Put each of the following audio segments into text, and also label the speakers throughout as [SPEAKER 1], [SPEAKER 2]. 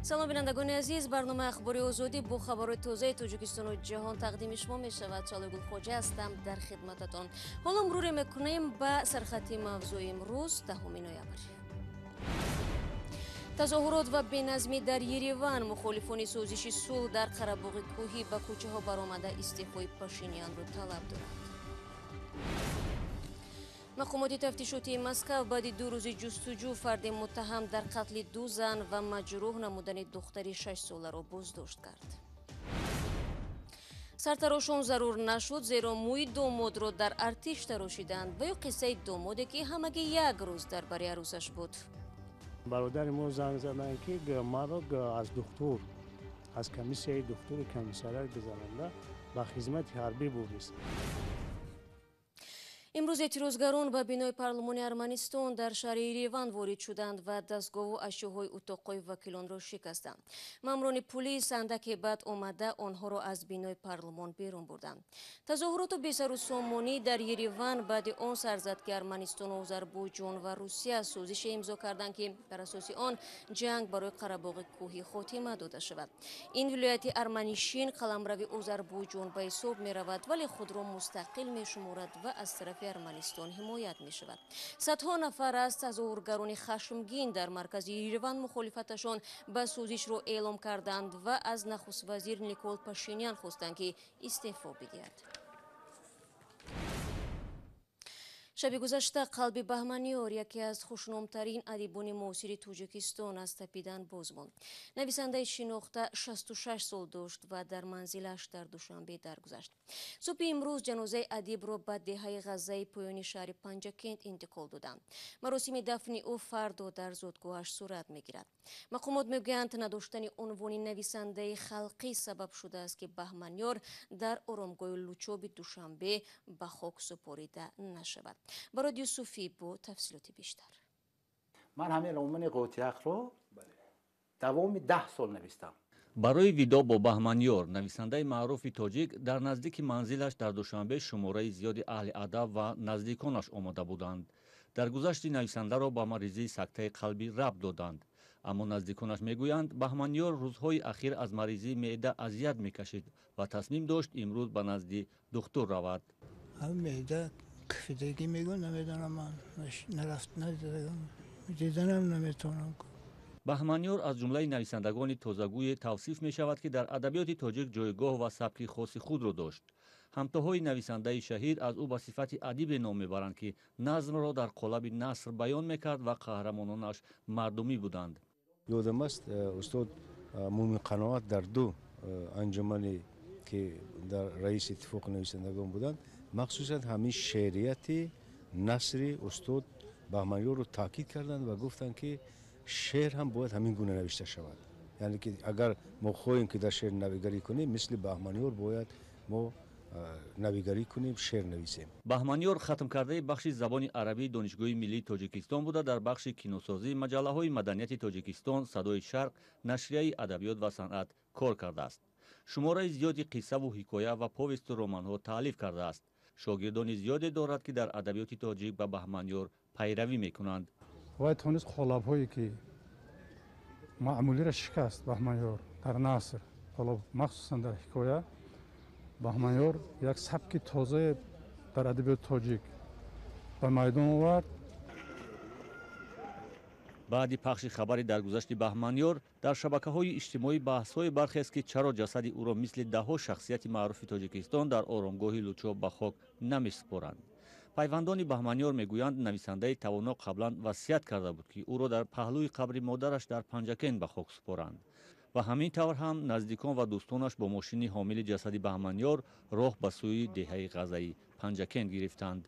[SPEAKER 1] سلام بینندگان عزیز، برنامه اخباری آزادی با خبرهای تازه تاجیکستان و جهان تقدیم شما می شود. چالگل خوجه هستم در خدمتتان. حالا مرور میکنیم به سرخطی موضوع امروز 10 نوامبر. تظاهرات و بینظمی در یریوان، مخالفان سازش صلح در قره‌باغ کوهی به کوچه ها برآمده استعفای پاشینیان را طلب دارند. مقامات تفتیشاتی مسکو بعد 2 روز جستجو فرد متهم در قتل 2 زن و مجروح نمودن دختر 6 ساله را بازداشت کرد. سرتراشان ضرور نشد زیرا موی داماد را در ارتش تراشیدند و یا قصه دامادی که همگی یک روز در بری عروسش بود.
[SPEAKER 2] برادر ما زنگ زدن که ما را از دکتر، از کمیسیه دکتر کمیسریات گذرانده به خدمت حربی بفرستند.
[SPEAKER 1] امروز اعتراضگران به بینای پارلمان ارمنستان در شهر یریوان وارد شدند و دستگاه و اشیاءهای اتاقهای وکیلان را شکستند. ماموران پلیس اندکی بعد آمده آنها را از بینای پارلمان بیرون بردند. تظاهرات بی‌سر و سامانی در یریوان بعد آن سر زد که ارمنستان و آذربایجان و روسیه سازش امضا کردند که بر اساس آن جنگ برای قره‌باغ کوهی خاتمه داده شود. این ولایت ارمنیشین قلمرو آذربایجان به حساب می رود ولی خود را مستقل می شمارد و از طرف ارمنستان حمایت می شود. صدها نفر از تظاهرگران خشمگین در مرکز یریوان مخالفتشان به سازش را اعلام کردند و از نخست وزیر نیکول پاشینیان خواستند که استعفا بدهد. شب گذشته قلب بهمنیار، یکی از خوشنامترین ادیبان معاصر تاجیکستان، از تپیدن باز ماند. نویسنده شناخته 66 سال داشت و در منزلش در دوشنبه درگذشت. صبح امروز جنازه ادیب را به دهه غزه پایان شهر پنجکند انتقال دادند. مراسم دفن او فردا در زادگاهش صورت میگیرد. مقامات میگویند نداشتن عنوان نویسنده خلقی سبب شده است که بهمنیار در آرامگاه لوچوب دوشنبه به خاک سپریده نشود. برای یوسفی با تفصیلات بیشتر.
[SPEAKER 3] من همین رمان قوطیق رو دوام 10 سال نوشتم.
[SPEAKER 4] برای ویدا با بهمنیار، نویسنده معروف تاجیک، در نزدیک منزلش در دوشنبه شماره زیادی اهل ادب و نزدیکانش آمده بودند. در گذشت نویسنده را با مریضی سکته قلبی ربط دادند. اما نزدیکانش میگویند بهمنیار روزهای اخیر از مریضی معده اذیت میکشید و تصمیم داشت امروز به نزد دکتر رود.
[SPEAKER 5] معده کفیدگی میگن نمیدونم، من نرفت دیدنم نمیتونم.
[SPEAKER 4] بهمنیار از جمله نویسندگان تازه‌گوی توصیف می شود که در ادبیات تاجیک جایگاه و سبک خاص خود را داشت. همتاهای نویسنده شهیر از او به صفت ادیب نام میبرند که نظم را در قالب نثر بیان میکرد و قهرمانانش مردمی بودند.
[SPEAKER 6] یادم است استاد مومن قناعت در 2 انجمنی که در رئیس اتفاق نویسندگان بودند مخصوصا همین شعریت نثری استاد بهمنیار رو تاکید کردند و گفتند که شعر هم باید همین گونه نوشته شود. یعنی که اگر ما خواهیم که در شعر نویگری کنیم مثل بهمنیار باید ما نویگری کنیم، شعر نویسیم.
[SPEAKER 4] بهمنیار ختم کرده بخش زبان عربی دانشگاه ملی تاجیکستان بوده. در بخش کینوسازی مجله‌های مدنیت تاجیکستان، صدای شرق، نشریه ادبیات و صنعت کار کرده است. شماره زیادی قصه و حکایه و پوست و رمان‌ها تالیف کرده است. شاگردان زیادی دارد که در ادبیات تاجیک به بهمنیار پیروی میکنند.
[SPEAKER 7] و تونس قالب‌هایی که معمولی را شکست بهمنیار در نثر، حالا مخصوصا در حکایه، بهمنیار یک سبک تازه در ادبیات تاجیک به میدان آورد.
[SPEAKER 4] بعد پخش خبری درگذشت بهمنیار در شبکه‌های اجتماعی بحث‌های برخی است که چرا جسد او را مثل ده‌ها شخصیت معروف تاجیکستان در آرامگاه لوچوب به خاک نمی‌سپارند. پیوندان بهمنیار میگویند نویسنده توانا قبلا وصیت کرده بود که او را در پهلوی قبر مادرش در پنجکند به خاک سپارند و همین طور هم نزدیکان و دوستانش با ماشین حامل جسد بهمنیار راه به سوی دهه غزه‌ای پنجکند گرفتند.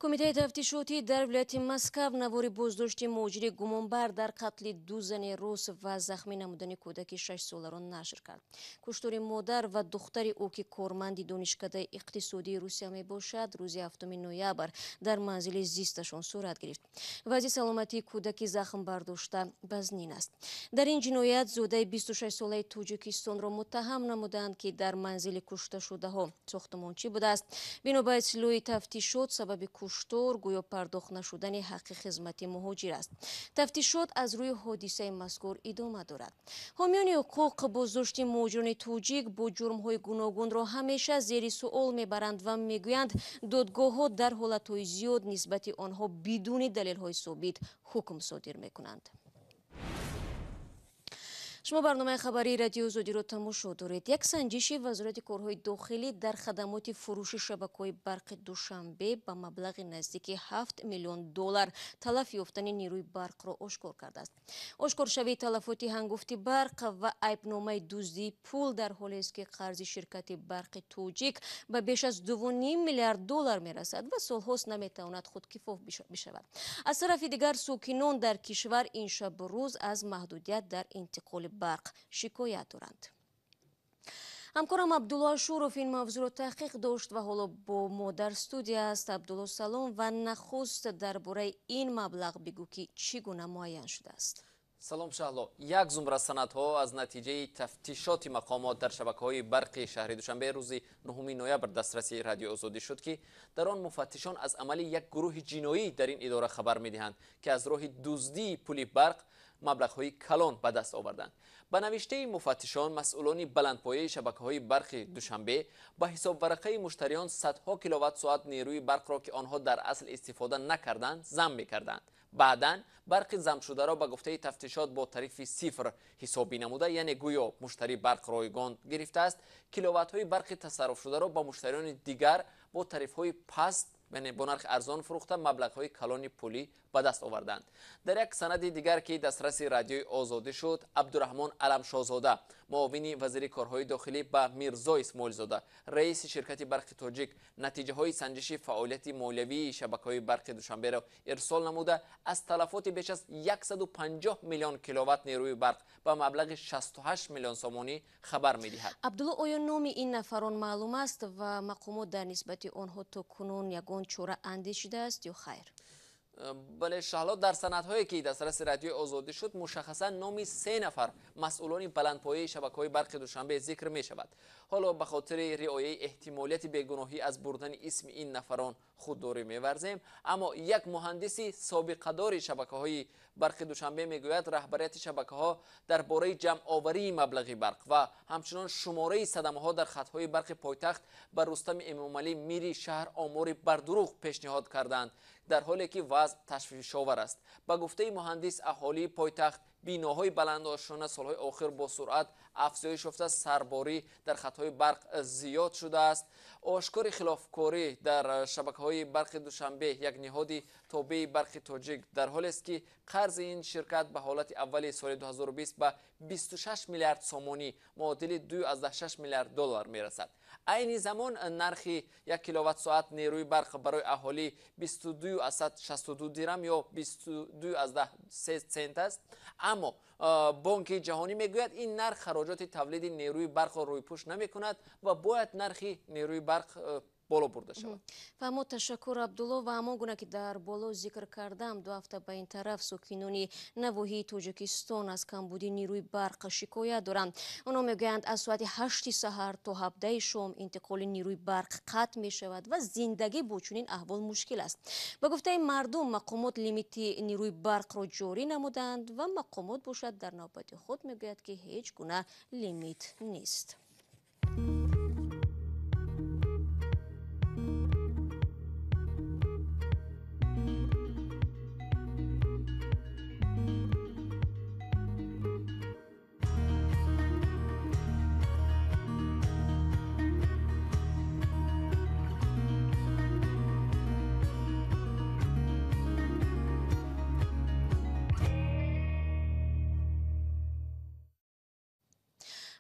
[SPEAKER 1] کمیته تفتیشاتی در ولایت مسکو نوار بازداشت مجری گمانبر در قتل 2 زن روس و زخمی نمودن کودک 6 ساله را نشر کرد. کشتار مادر و دختر او که کارمند دانشکده اقتصادی روسیه می باشد روز 7 نوامبر در منزل زیستشان صورت گرفت. وضع سلامتی کودک زخم برداشته بزنین است. در این جنایت زوده 26 ساله تاجیکستان را متهم نمودند که در منزل کشته شده ها ساختمانچی بوده است. بنابر اطلاع تفتیشات سبب کشتار گویا پرداخت نشدن حق خدمت مهاجر است. تفتیشات از روی حادثه مذکور ادامه دارد. حامیان حقوق بازداشت مهاجران توجیک با جرم‌های گوناگون را همیشه زیر سوال میبرند و میگویند دادگاه‌ها در حالت‌های زیاد نسبت آنها بدون دلیل‌های ثابت حکم صادر می‌کنند. شما برنامه خبری رادیو آزادی را تماشا دارید. یک سنجش وزارت کارهای داخلی در خدمات فروش شبکه‌های برق دوشنبه با مبلغ نزدیک 7 میلیون دلار تلف یافتن نیروی برق را آشکار کرده است. آشکارشوی تلفات هنگفت برق و عیبنامه دزدی پول در حالی است که قرض شرکت برق توجیک به بیش از 2.5 میلیارد دلار میرسد و سالهاست نمیتواند خودکفا بشود. از طرف دیگر ساکنان در کشور این شب روز از محدودیت در انتقال برق شکایت دارند. همکارم عبدالله شوروف این موضوع را تحقیق داشت و حالا با ما در استودیو است. عبدالله سلام و نخست درباره این مبلغ بگو که چگونه معین شده است.
[SPEAKER 8] سلام شهلا. یک زمره سندها از نتیجه تفتیشات مقامات در شبکه‌های برق شهر دوشنبه روز 9 نوامبر دسترسی رادیو آزادی شد که در آن مفتشان از عمل یک گروه جنایی در این اداره خبر می‌دهند که از راه دزدی پول برق مبلغ‌های کلان به دست آوردند. به نوشته مفتشان، مسئولان بلندپایه شبکه‌های برق دوشنبه با حساب ورقه مشتریان صدها کیلووات ساعت نیروی برق را که آنها در اصل استفاده نکردند ضم می‌کردند. بعداً برق ضم شده را به گفته تفتیشات با تعریف صفر حسابی نموده، یعنی گویا مشتری برق رایگان گرفته است، کیلووات‌های برق تصرف شده را با مشتریان دیگر با تعریف‌های پست یعنی با نرخ ارزان فروخته مبلغ‌های کلان پولی به دست آوردند. در یک سند دیگر که دسترس رادیو آزادی شد، عبدالرحمن علم شاهزاده معاون وزیر کارهای داخلی به میرزا اسماعیل زاده رئیس شرکت برق توجیک نتیجه های سنجش فعالیت مالیوی شبکه‌های برق دوشنبه را ارسال نموده از تلفات بیش از 150 میلیون کیلووات نیروی برق با مبلغ 68 میلیون سومانی خبر می‌دهد.
[SPEAKER 1] عبدالله، آیا نام این نفران معلوم است و مقامات در نسبت آنها تا کنون یگان چاره اندیشیده است یا خیر؟
[SPEAKER 8] بله شهلا، در سندهایی که دسترس رادیو آزادی شد مشخصا نام 3 نفر مسئولان بلندپایه شبکه‌های برق دوشنبه ذکر می شود. حالا به خاطر رعایت احتمالیت بیگناهی از بردن اسم این نفران خودداری می‌ورزیم، اما یک مهندسی سابقه‌دار شبکه‌های برق دوشنبه میگوید رهبریت شبکه‌ها درباره جمع آوری مبلغ برق و همچنان شماره صدمه‌ها در خط‌های برق پایتخت بر رستم امامعلی میری شهر آمار بر دروغ پیشنهاد کردند، در حالی که وضع تشویش‌آور است. با گفته مهندس، اهالی پایتخت بیناهای بلند آشانه سالهای آخر با سرعت افزایش یافته، سرباری در خطهای برق زیاد شده است. آشکار خلافکاری در شبکه‌های برق دوشنبه، یک نهاد تابع برق توجیک، در حالی است که قرض این شرکت به حالت اول سال 2020 به 26 میلیارد سومانی معادل 2.6 میلیارد دلار میرسد. عین زمان نرخ یک کیلووات ساعت نیروی برق برای اهالی 22.62 درم یا 22.3 سنت است، اما بانک جهانی میگوید این نرخ خراجات تولید نیروی برق را رویپوش نمی کند و باید نرخ نیروی برق بالا برده شود.
[SPEAKER 1] و تشکر عبدالله. و همان گونه که در بالا ذکر کردم، 2 هفته به این طرف ساکنان نواحی تاجیکستان از کمبودی نیروی برق شکایت دارند. آنها میگویند از ساعت 8 سحر تا 17 شام انتقال نیروی برق قطع می شود و زندگی با چنین احوال مشکل است. به گفته مردم، مقامات لیمیت نیروی برق را جاری نمودند و مقامات باشد در نوبت خود میگوید که هیچ گونه لیمیت نیست.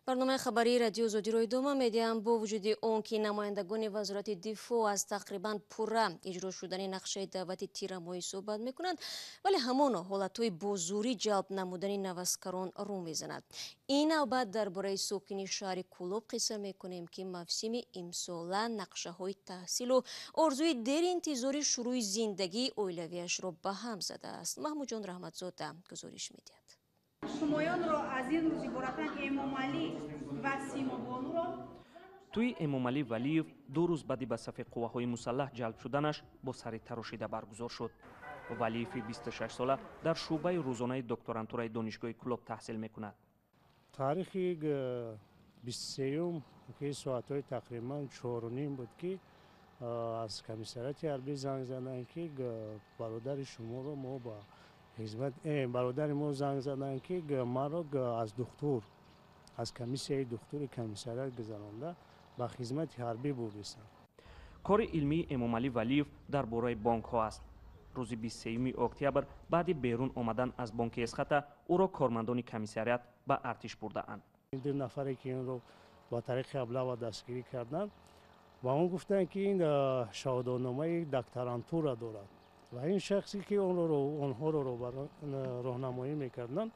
[SPEAKER 1] برنامه خبری رادیو آزادی را ادامه میدیم. با وجود آن که نمایندگان وزارت دفاع از تقریبا پوره اجرا شدن نقشه دعوت تیر ماهی صحبت میکنند، ولی همان حالتهای بازوری جلب نمودن نوسکران رو میزند. این نوبت درباره ساکن شهر کولوب قصه میکنیم که موسم امساله نقشه های تحصیل و آرزوی دیر انتظاری شروع زندگی اولویش را به هم زده است. محمود جان رحمتزاده گزارش میدهد.
[SPEAKER 9] شمایان را از این روز عبارتند امامعلی و سیما بانو را توی امامعلی ولیев 2 روز بعدی به صف قواهای مسلح جلب شدنش با سر تراشیده برگزار شد. ولیев 26 ساله در شعبه روزانه دکترانتورای دانشگاه کلوب تحصیل میکند.
[SPEAKER 2] تاریخ 23 که ساعت‌های تقریبا 4:30 بود که از کمیسریات حربی زنگ زدن که برادر شما رو ما با خدمت برادر ما زنگ زدن که ما رو از دکتر از کمیسیای دکتر کمیسریات گذرانده با خدمت حربی بردیستند.
[SPEAKER 9] کار علمی امامعلی ولیев در باره بانک ها است. روز 23 اکتبر بعد بیرون آمدن از بانک اسخط او را کارمندان کمیسریات به ارتش برده اند.
[SPEAKER 2] این 2 نفری که این رو با طریق ابلاغ دستگیری کردند و اون گفتن که این شهادتنامه دکترانتور را دارد و این شخصی که اونها رو راهنمایی میکردن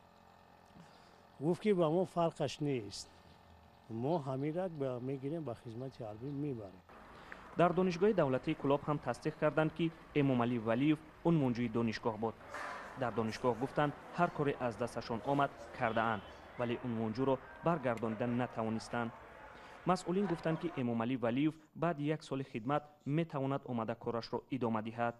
[SPEAKER 2] گفت که با ما فرقش نیست، ما همین را میگیریم به خدمت حربی میبریم.
[SPEAKER 9] در دانشگاه دولتی کلوب هم تصدیق کردند که امامعلی ولیев اون منجوی دانشگاه بود. در دانشگاه گفتند هر کاری از دستشان آمد کرده اند ولی اون منجو رو برگرداندن نتوانستند. مسئولین گفتند که امامعلی ولیев بعد 1 سال خدمت میتواند آمده کارش را ادامه دهد.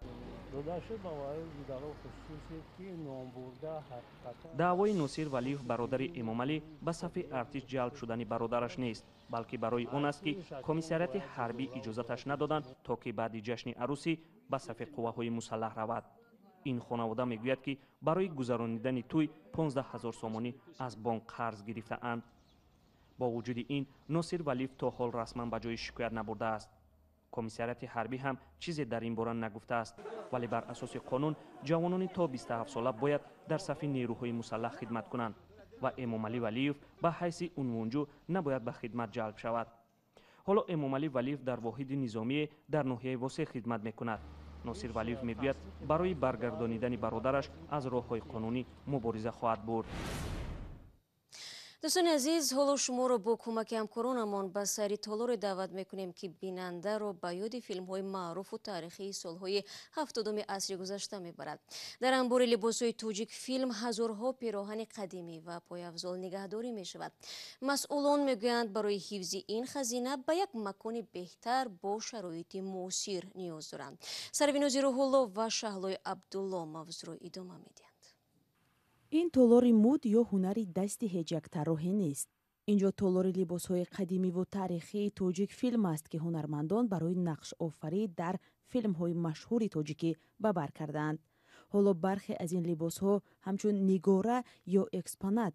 [SPEAKER 9] دعوای نصیر ولیев برادر امامعلی به صف ارتش جلب شدن برادرش نیست، بلکه برای اون است که کمیسریات حربی اجازتش ندادند تا که بعد جشن عروسی به صف قواهای مسلح رود. این خانواده میگوید که برای گذرانیدن توی 15,000 سومانی از بانک قرض گرفته اند. با وجود این نصیر ولیев تا حال رسما به جای شکایت نبرده است. کمیسریات حربی هم چیزی در این باره نگفته است، ولی بر اساس قانون جوانان تا 27 ساله باید در صف نیروهای مسلح خدمت کنند و امامعلی ولیев به حیث اون منجو نباید به خدمت جلب شود. حالا امامعلی ولیев در واحد نظامی در ناحیه واسع خدمت میکند. نصیر ولیев میگوید برای برگردانیدن برادرش از راههای قانونی مبارزه خواهد برد.
[SPEAKER 1] دوستان عزیز، حالا شما رو با کمک همکارانمان به سری تالار دعوت میکنیم که بیننده رو به یاد فیلم های معروف و تاریخی سالهای 70 عصر گذشته میبرد. در انبار لباس های توجیک فیلم هزارها پیراهن قدیمی و پایافزال نگهداری می شود. مسئولان میگویند برای حفظ این خزینه به یک مکان بهتر با شرایط موثر نیاز دارند. سروینوزی روح‌الله و شهلای عبدالله موضوع رو ادامه میدهند.
[SPEAKER 10] این تالار مد یا هنری دست هیچ یک طراحی نیست. اینجا تالار لباس‌های قدیمی و تاریخی توجیک فیلم است که هنرمندان برای نقش آفرین در فیلم‌های مشهور توجیکی به بر کردند. حالا برخی از این لباس‌ها همچون نگاره یا اکسپونات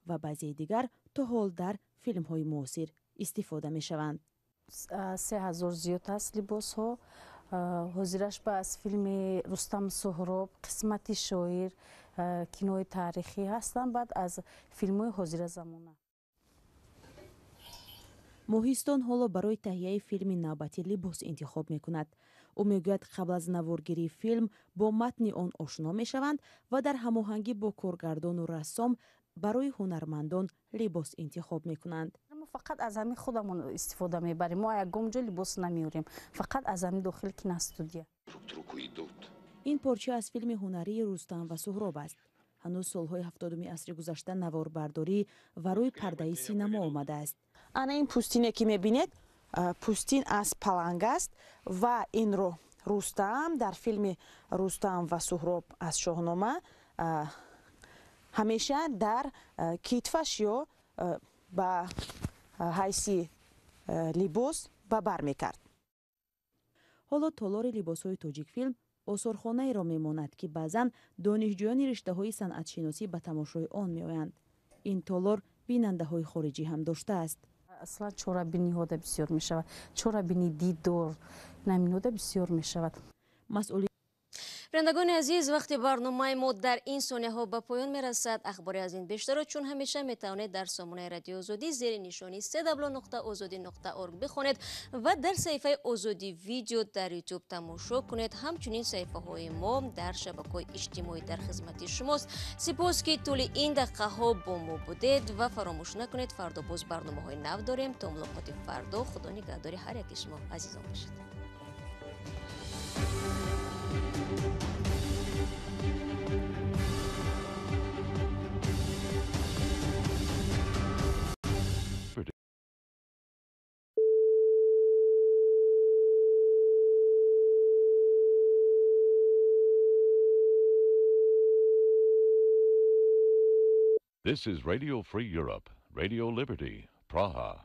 [SPEAKER 10] و بعضی دیگر تا حال در فیلم‌های معاصر استفاده می‌شوند.
[SPEAKER 11] 3000 زیاد است لباس‌ها. حاضرش به از فیلم رستم سهراب، قسمت شاعر، کینوی تاریخی هستند. بعد از فیلم های حاضر زمانه.
[SPEAKER 10] موهیستان حالا برای تهیه فیلم نوبتی لباس انتخاب می کند. او میگوید قبل از نوارگیری فیلم با متن آن آشنا می شوند و در هماهنگی با کارگردان و رسام برای هنرمندان لباس انتخاب می کنند.
[SPEAKER 11] ما فقط از همین خودمون استفاده میبریم. ما یکم جا لباس نمیوریم، فقط از همین داخل کینا استودیو.
[SPEAKER 10] این پارچه از فیلم هنری رستم و سهراب است. هنوز سالهای 70 عصر گذشته نواربرداری و روی پرده سینما آمده است.
[SPEAKER 12] انا این پوستینی که میبینید پوستین از پلنگ است و این رو رستم در فیلم رستم و سهراب از شاهنامه همیشه در کتفش یا با حیثی لباس به بر میکرد.
[SPEAKER 10] حالا تالار لباس‌های توجیک فیلم آثارخانه را میماند که بعضاً دانشجویان رشته‌های صنعت شناسی به تماشای آن میآیند. این تالار بیننده‌های خارجی هم داشته است.
[SPEAKER 11] اصلا چهاربینی ها بسیار می شود. چهاربینی دیدار نمینوده بسیار می شود.
[SPEAKER 10] مسئولی
[SPEAKER 1] بینندگان عزیز، وقتی برنامه ما در این ثانیه ها به پایان می رسد. اخباری از این بیشتر چون همیشه می توانید در سامانه رادیو آزادی زیر نشانی www.azadi.org بخوانید و در صفحه آزادی ویدیو در یوتیوب تماشا کنید. همچنین صفحه های ما در شبکه‌های اجتماعی در خدمت شماست. سپاس که طول این دقیقه ها با ما بودید و فراموش نکنید فردا باز برنامه‌های نو داریم. تا ملاقات فردا، خدا نگهدار هر یک شما عزیزان باشید.
[SPEAKER 13] This is Radio Free Europe, Radio Liberty, Praha.